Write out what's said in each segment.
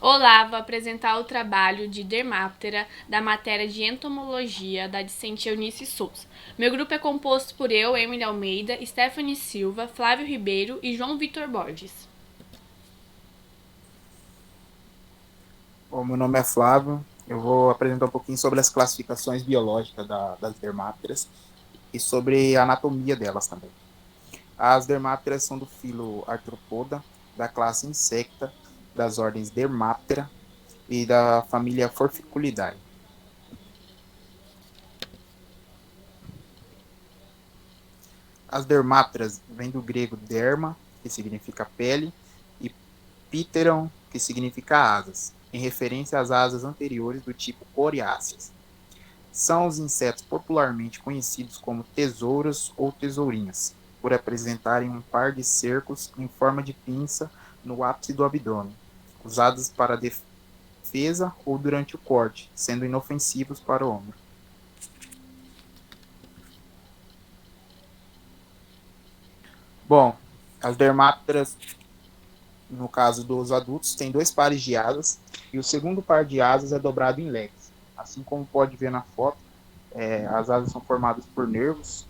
Olá, vou apresentar o trabalho de Dermaptera da matéria de entomologia da discente Eunice Souza. Meu grupo é composto por eu, Emily Almeida, Stephanie Silva, Flávio Ribeiro e João Vitor Borges. Bom, meu nome é Flávio. Eu vou apresentar um pouquinho sobre as classificações biológicas das dermápteras e sobre a anatomia delas também. As dermápteras são do filo Arthropoda, da classe Insecta, das ordens Dermaptera e da família Forficulidae. As dermápteras vêm do grego derma, que significa pele, e pteron, que significa asas, em referência às asas anteriores do tipo coriáceas. São os insetos popularmente conhecidos como tesouras ou tesourinhas, por apresentarem um par de cercos em forma de pinça no ápice do abdômen, usados para defesa ou durante o corte, sendo inofensivos para o homem. Bom, as dermápteras, no caso dos adultos, têm dois pares de asas e o segundo par de asas é dobrado em leques. Assim como pode ver na foto, as asas são formadas por nervos,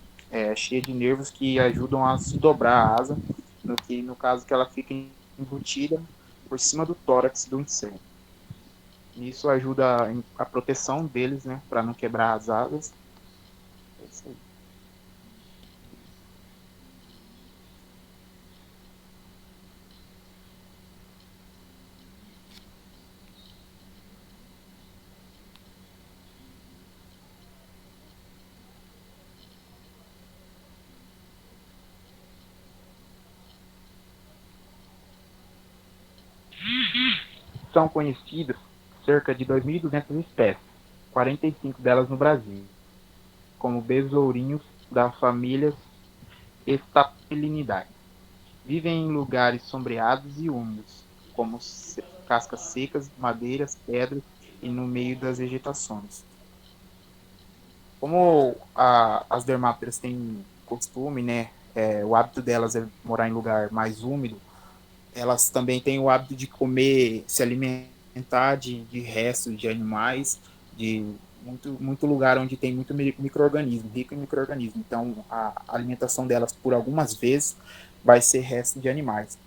cheia de nervos que ajudam a se dobrar a asa, no caso que ela fica embutida por cima do tórax do inseto. Isso ajuda a proteção deles, né, para não quebrar as asas. É isso aí. São conhecidas cerca de 2.200 espécies, 45 delas no Brasil, como besourinhos da família Estapelinidae. Vivem em lugares sombreados e úmidos, como cascas secas, madeiras, pedras e no meio das vegetações. Como as dermápteras têm costume, né, o hábito delas é morar em lugar mais úmido, elas também têm o hábito de comer, se alimentar de restos de animais, de muito lugar onde tem muito micro-organismo, rico em micro-organismo. Então, a alimentação delas, por algumas vezes, vai ser resto de animais,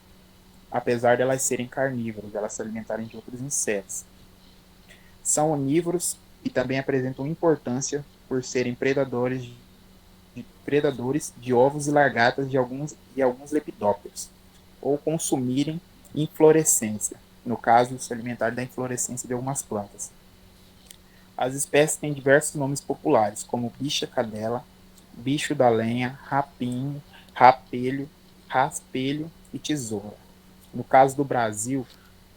apesar de elas serem carnívoras, elas se alimentarem de outros insetos. São onívoros e também apresentam importância por serem predadores de ovos e largatas de alguns lepidópteros, ou consumirem inflorescência, no caso, se alimentarem da inflorescência de algumas plantas. As espécies têm diversos nomes populares, como bicha-cadela, bicho da lenha, rapinho, rapelho, raspelho e tesoura. No caso do Brasil,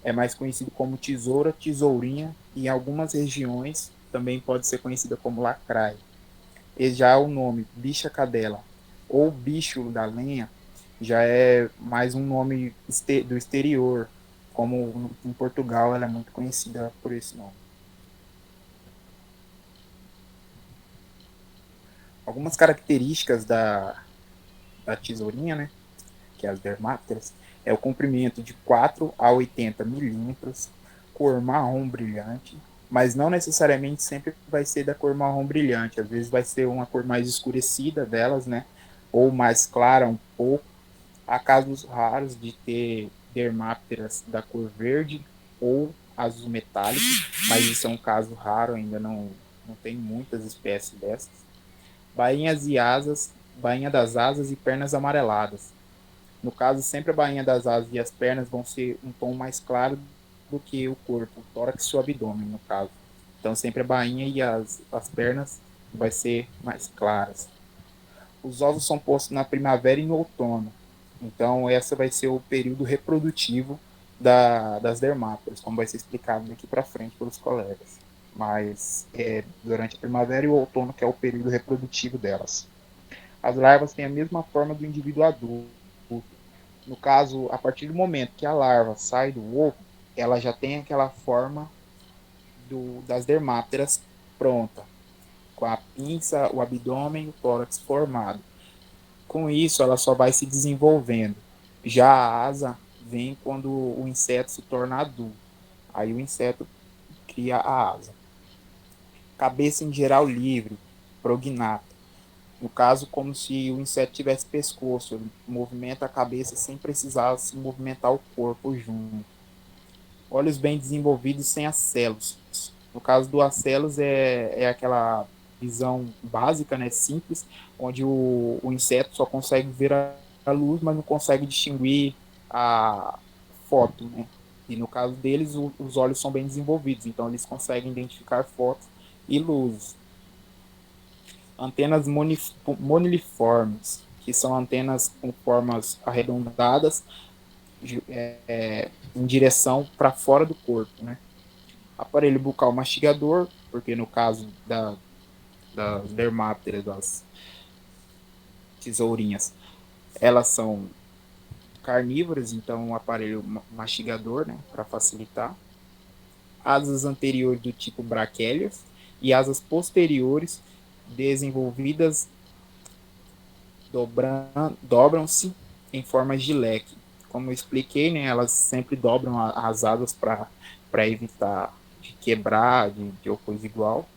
é mais conhecido como tesoura, tesourinha e em algumas regiões também pode ser conhecida como lacraia. E já o nome bicha-cadela ou bicho da lenha já é mais um nome do exterior, como em Portugal ela é muito conhecida por esse nome. Algumas características da tesourinha, né, que é as dermápteras, é o comprimento de 4 a 80 milímetros, cor marrom brilhante, mas não necessariamente sempre vai ser da cor marrom brilhante, às vezes vai ser uma cor mais escurecida delas, né, ou mais clara um pouco. Há casos raros de ter dermápteras da cor verde ou azul metálico, mas isso é um caso raro, ainda não tem muitas espécies dessas. Bainhas e asas, bainha das asas e pernas amareladas. No caso, sempre a bainha das asas e as pernas vão ser um tom mais claro do que o corpo, o tórax e o abdômen, no caso. Então, sempre a bainha e as pernas vai ser mais claras. Os ovos são postos na primavera e no outono. Então, essa vai ser o período reprodutivo das dermátoras, como vai ser explicado daqui para frente pelos colegas. Mas durante a primavera e o outono, que é o período reprodutivo delas. As larvas têm a mesma forma do indivíduo adulto. No caso, a partir do momento que a larva sai do ovo, ela já tem aquela forma das dermáteras pronta, com a pinça, o abdômen e o tórax formado. Com isso, ela só vai se desenvolvendo. Já a asa vem quando o inseto se torna adulto. Aí o inseto cria a asa. Cabeça em geral livre, prognata. No caso, como se o inseto tivesse pescoço, ele movimenta a cabeça sem precisar se movimentar o corpo junto. Olhos bem desenvolvidos sem acelos. No caso do acelos, é aquela visão básica, né, simples, onde o inseto só consegue ver a luz, mas não consegue distinguir a foto, né? E no caso deles, os olhos são bem desenvolvidos, então eles conseguem identificar fotos e luzes. Antenas moniliformes, que são antenas com formas arredondadas em direção para fora do corpo, né? Aparelho bucal mastigador, porque no caso das dermápteras, das tesourinhas, elas são carnívoras, então um aparelho mastigador, né, para facilitar. Asas anteriores do tipo braquélias e asas posteriores desenvolvidas dobram-se em formas de leque. Como eu expliquei, né, elas sempre dobram as asas para evitar de quebrar, de coisa igual.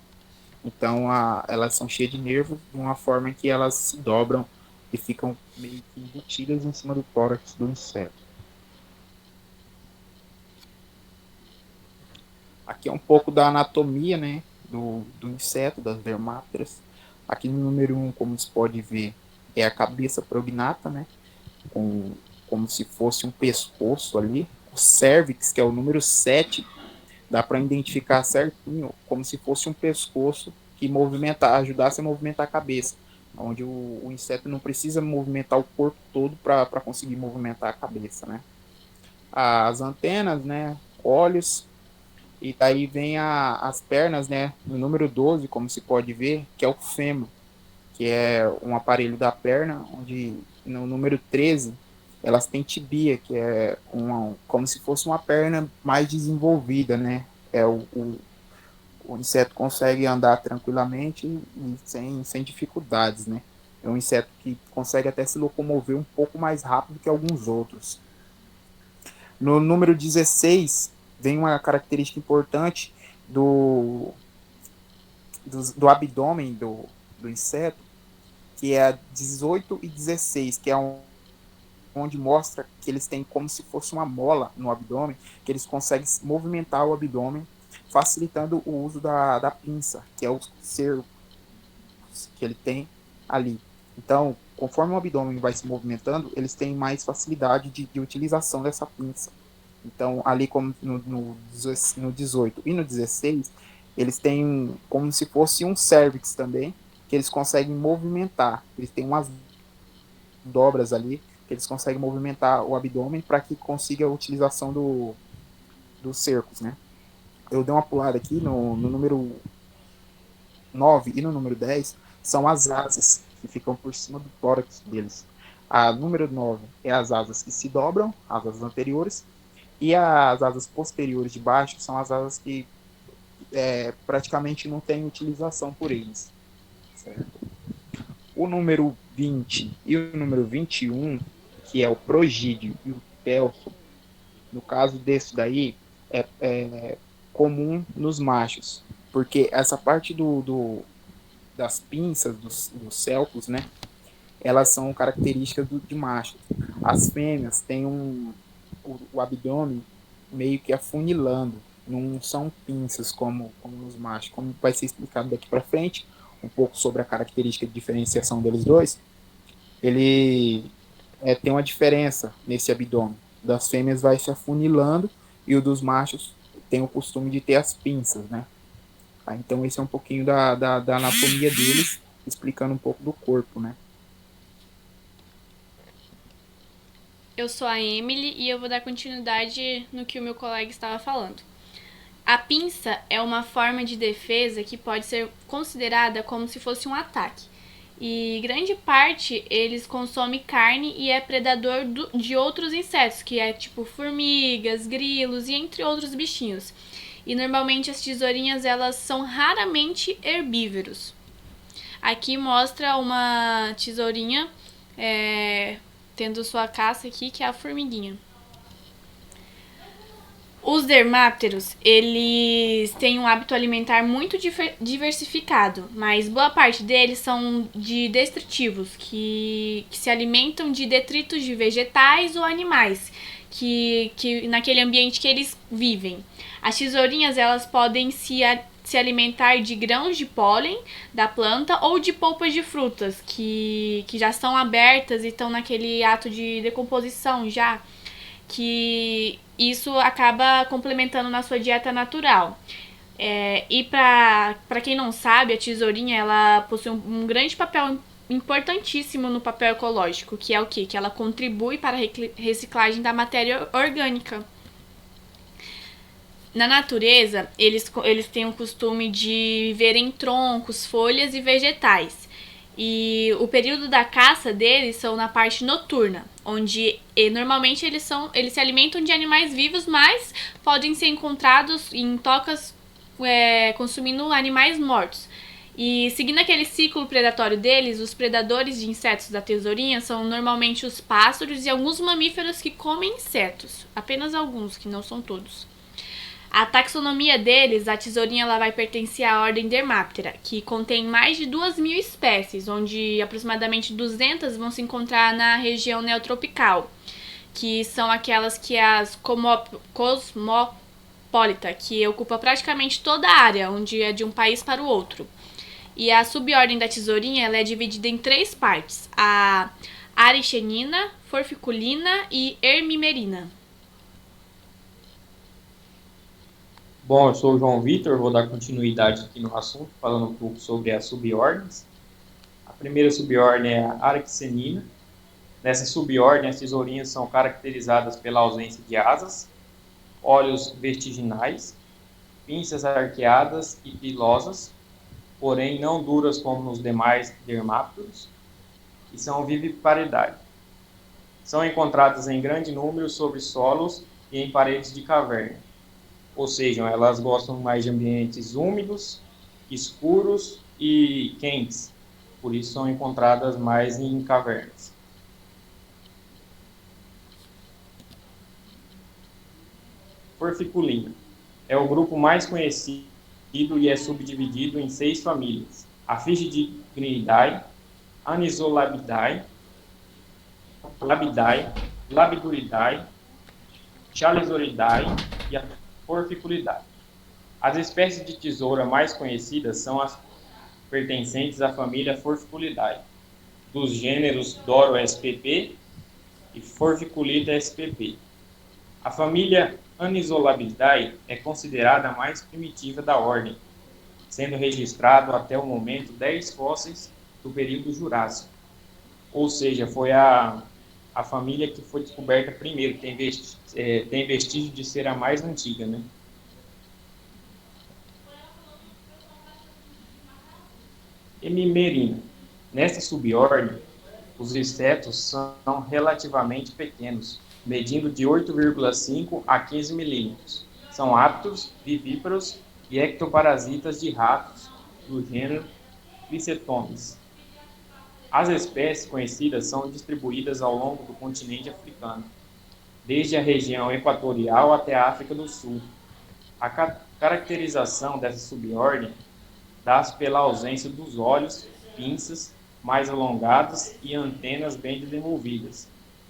Então, elas são cheias de nervos de uma forma que elas se dobram e ficam meio que embutidas em cima do tórax do inseto. Aqui é um pouco da anatomia, né, do inseto, das dermápteras. Aqui no número 1, como se pode ver, é a cabeça prognata, né, como se fosse um pescoço ali. O cérvix, que é o número 7, dá para identificar certinho, como se fosse um pescoço que ajudasse a movimentar a cabeça, onde o inseto não precisa movimentar o corpo todo para conseguir movimentar a cabeça, né? As antenas, né? Olhos, e daí vem as pernas, né? No número 12, como se pode ver, que é o fêmur, que é um aparelho da perna, onde no número 13 elas têm tibia, que é como se fosse uma perna mais desenvolvida, né? O inseto consegue andar tranquilamente e sem dificuldades, né? É um inseto que consegue até se locomover um pouco mais rápido que alguns outros. No número 16, vem uma característica importante do abdômen do inseto, que é a 18 e 16, que é onde mostra que eles têm como se fosse uma mola no abdômen, que eles conseguem movimentar o abdômen, facilitando o uso da pinça, que é o cerco que ele tem ali. Então, conforme o abdômen vai se movimentando, eles têm mais facilidade de utilização dessa pinça. Então, ali como no 18 e no 16, eles têm como se fosse um cervix também, que eles conseguem movimentar. Eles têm umas dobras ali, que eles conseguem movimentar o abdômen para que consiga a utilização dos cercos, né? Eu dei uma pulada aqui no número 9 e no número 10, são as asas que ficam por cima do tórax deles. A número 9 é as asas que se dobram, as asas anteriores, e as asas posteriores de baixo são as asas que praticamente não tem utilização por eles. Certo? O número 20 e o número 21, que é o progídio e o telso, no caso desse daí, é comum nos machos, porque essa parte das pinças, dos celcos, né, elas são características de macho. As fêmeas têm o abdômen meio que afunilando, não são pinças como os machos, como vai ser explicado daqui para frente, um pouco sobre a característica de diferenciação deles dois. Ele tem uma diferença nesse abdômen. Das fêmeas vai se afunilando e o dos machos tem o costume de ter as pinças, né? Então esse é um pouquinho da anatomia deles, explicando um pouco do corpo, né? Eu sou a Emily e eu vou dar continuidade no que o meu colega estava falando. A pinça é uma forma de defesa que pode ser considerada como se fosse um ataque. E grande parte eles consomem carne e é predador de outros insetos, que é tipo formigas, grilos e entre outros bichinhos. E normalmente as tesourinhas elas são raramente herbívoros. Aqui mostra uma tesourinha tendo sua caça aqui, que é a formiguinha. Os dermápteros, eles têm um hábito alimentar muito diversificado, mas boa parte deles são de detritivos, que se alimentam de detritos de vegetais ou animais, que naquele ambiente que eles vivem. As tesourinhas, elas podem se alimentar de grãos de pólen da planta ou de polpas de frutas, que já estão abertas e estão naquele ato de decomposição já, que isso acaba complementando na sua dieta natural. E para quem não sabe, a tesourinha ela possui um grande papel importantíssimo no papel ecológico, que é o quê? Que ela contribui para a reciclagem da matéria orgânica. Na natureza, eles têm o costume de viver em troncos, folhas e vegetais. E o período da caça deles são na parte noturna, onde normalmente eles se alimentam de animais vivos, mas podem ser encontrados em tocas consumindo animais mortos. E seguindo aquele ciclo predatório deles, os predadores de insetos da tesourinha são normalmente os pássaros e alguns mamíferos que comem insetos. Apenas alguns, que não são todos. A taxonomia deles, a tesourinha ela vai pertencer à ordem Dermaptera, que contém mais de 2.000 espécies, onde aproximadamente 200 vão se encontrar na região neotropical, que são aquelas que as cosmopolita, que ocupa praticamente toda a área, onde é de um país para o outro. E a subordem da tesourinha ela é dividida em 3 partes, a arichenina, forficulina e hermimerina. Bom, eu sou o João Vitor, vou dar continuidade aqui no assunto, falando um pouco sobre as subordens. A primeira subordem é a Arexenina. Nessa subordem, as tesourinhas são caracterizadas pela ausência de asas, olhos vertiginais, pinças arqueadas e pilosas, porém não duras como nos demais dermápteros, e são viviparidade. São encontradas em grande número sobre solos e em paredes de caverna. Ou seja, elas gostam mais de ambientes úmidos, escuros e quentes. Por isso são encontradas mais em cavernas. Forficulina. É o grupo mais conhecido e é subdividido em 6 famílias. A Frigidignidae, Anisolabidae, Labidae, Labiduridae, Chalizoridae e a Forficulidae. As espécies de tesoura mais conhecidas são as pertencentes à família Forficulidae, dos gêneros Doro spp e Forficulida spp. A família Anisolabidae é considerada a mais primitiva da ordem, sendo registrado até o momento 10 fósseis do período Jurássico. Ou seja, foi a família que foi descoberta primeiro, tem vestígio de ser a mais antiga, né? Hemimerina. Nesta subordem, os insetos são relativamente pequenos, medindo de 8,5 a 15 milímetros. São ápteros, vivíparos e ectoparasitas de ratos do gênero Clicetomes. As espécies conhecidas são distribuídas ao longo do continente africano, desde a região equatorial até a África do Sul. A caracterização dessa subordem dá-se pela ausência dos olhos, pinças mais alongadas e antenas bem desenvolvidas,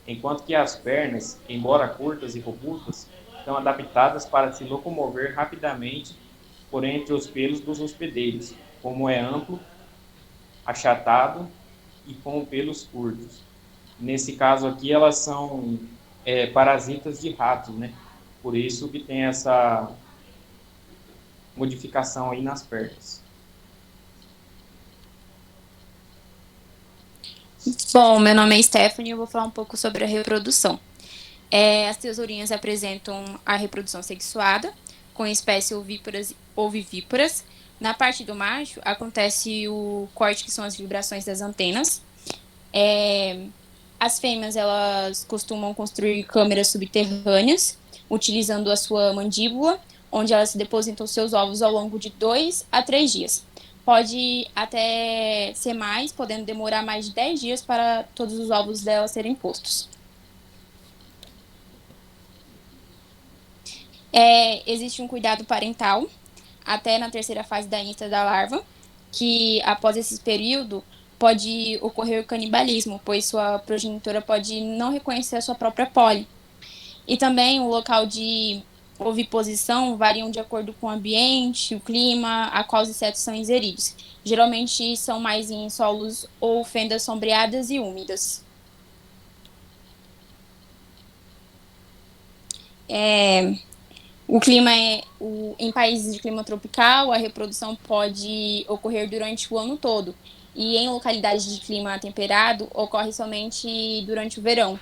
enquanto que as pernas, embora curtas e robustas, estão adaptadas para se locomover rapidamente por entre os pelos dos hospedeiros, como é amplo, achatado e com pelos curtos. Nesse caso aqui, elas são parasitas de ratos, né? Por isso que tem essa modificação aí nas pernas. Bom, meu nome é Stephanie e eu vou falar um pouco sobre a reprodução. As tesourinhas apresentam a reprodução sexuada, com espécies ovivíparas. Na parte do macho, acontece o corte, que são as vibrações das antenas. As fêmeas, elas costumam construir câmeras subterrâneas, utilizando a sua mandíbula, onde elas depositam seus ovos ao longo de 2 a 3 dias. Pode até ser mais, podendo demorar mais de 10 dias para todos os ovos dela serem postos. Existe um cuidado parental até na terceira fase da insta da larva, que após esse período pode ocorrer o canibalismo, pois sua progenitora pode não reconhecer a sua própria pole. E também o local de oviposição variam de acordo com o ambiente, o clima, a qual os insetos são inseridos. Geralmente são mais em solos ou fendas sombreadas e úmidas. O clima em países de clima tropical, a reprodução pode ocorrer durante o ano todo. E em localidades de clima temperado, ocorre somente durante o verão.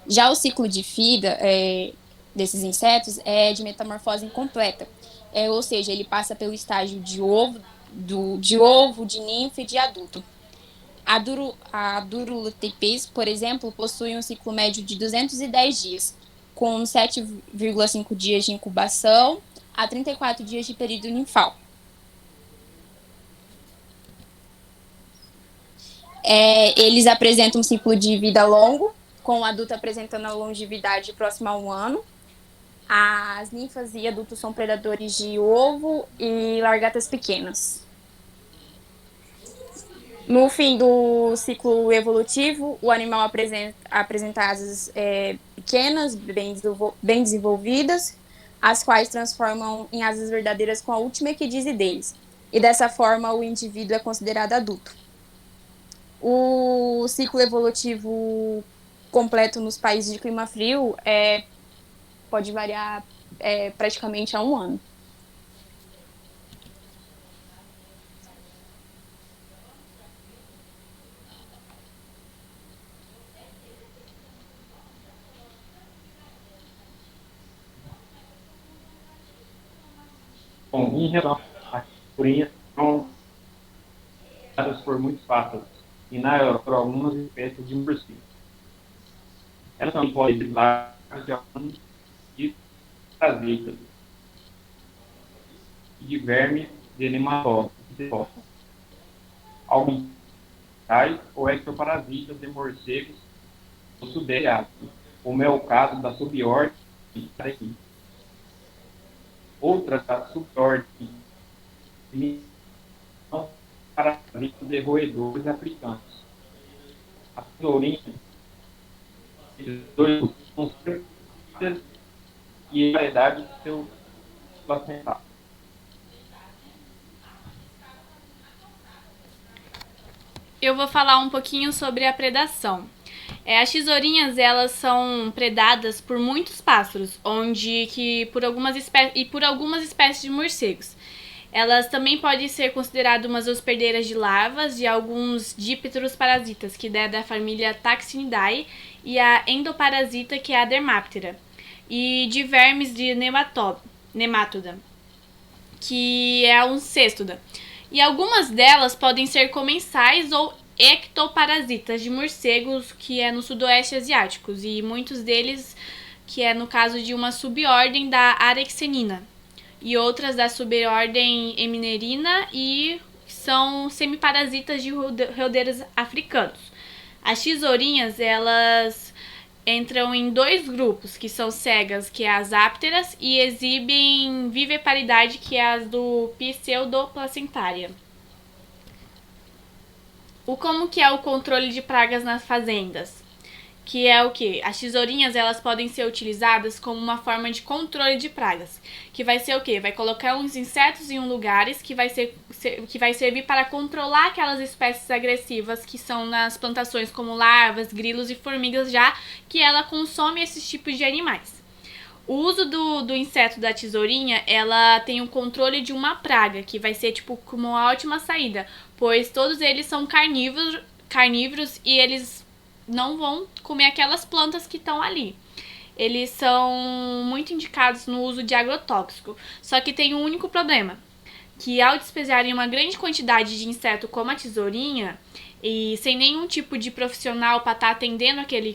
Já o ciclo de vida desses insetos é de metamorfose incompleta. Ou seja, ele passa pelo estágio de ovo, de ninfa e de adulto. A Durulutipes, por exemplo, possui um ciclo médio de 210 dias, com 7,5 dias de incubação a 34 dias de período ninfal. Eles apresentam um ciclo de vida longo, com o adulto apresentando a longevidade próxima a 1 ano. As ninfas e adultos são predadores de ovo e largatas pequenas. No fim do ciclo evolutivo, o animal apresenta asas pequenas, bem desenvolvidas, as quais transformam em asas verdadeiras com a última equidise deles. E dessa forma, o indivíduo é considerado adulto. O ciclo evolutivo completo nos países de clima frio pode variar praticamente a 1 ano. Bom, em relação às corinhas, são dadas por muitos pássaros e na Europa por algumas espécies de morcegos. Elas também podem ser larvas de alguns de parasitas e de vermes de nematóides, alguns tais ou ectoparasitas de morcegos do Sudeste Asiático, como é o caso da subordem aqui. Outras das subordens são parasitas de roedores africanos. As tesourinhas, esses dois são e a variedade do seu placental. Eu vou falar um pouquinho sobre a predação. As tesourinhas, elas são predadas por muitos pássaros, por algumas espécies de morcegos. Elas também podem ser consideradas umas hospedeiras de larvas de alguns dípteros parasitas, que é da família Taxinidae, e a endoparasita, que é a Dermaptera, e de vermes de Nematoda, que é um cêstoda. E algumas delas podem ser comensais ou ectoparasitas de morcegos, que é no sudoeste asiático, e muitos deles que é no caso de uma subordem da Arexenina, e outras da subordem Eminerina, e são semiparasitas de roedores africanos. As tesourinhas, elas entram em 2 grupos, que são cegas, que é as ápteras, e exibem viviparidade, que é as do pseudoplacentária. Como que é o controle de pragas nas fazendas? Que é o quê? As tesourinhas, elas podem ser utilizadas como uma forma de controle de pragas. Que vai ser o quê? Vai colocar uns insetos em lugares que vai servir para controlar aquelas espécies agressivas que são nas plantações, como larvas, grilos e formigas, já que ela consome esses tipos de animais. O uso do inseto da tesourinha, ela tem o controle de uma praga, que vai ser como uma ótima saída, pois todos eles são carnívoros e eles não vão comer aquelas plantas que estão ali. Eles são muito indicados no uso de agrotóxico, só que tem um único problema, que ao despejarem uma grande quantidade de inseto como a tesourinha, e sem nenhum tipo de profissional para estar atendendo aquele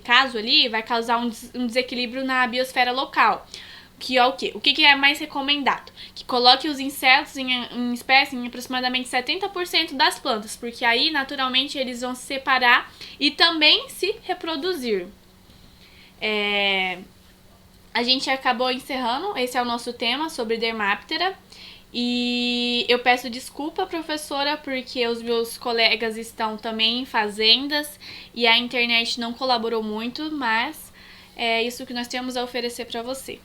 caso ali, vai causar um desequilíbrio na biosfera local. O que é o quê? O que é mais recomendado? Que coloque os insetos em espécie em aproximadamente 70% das plantas, porque aí naturalmente eles vão se separar e também se reproduzir. A gente acabou encerrando, esse é o nosso tema sobre Dermaptera. E eu peço desculpa, professora, porque os meus colegas estão também em fazendas e a internet não colaborou muito, mas é isso que nós temos a oferecer para você.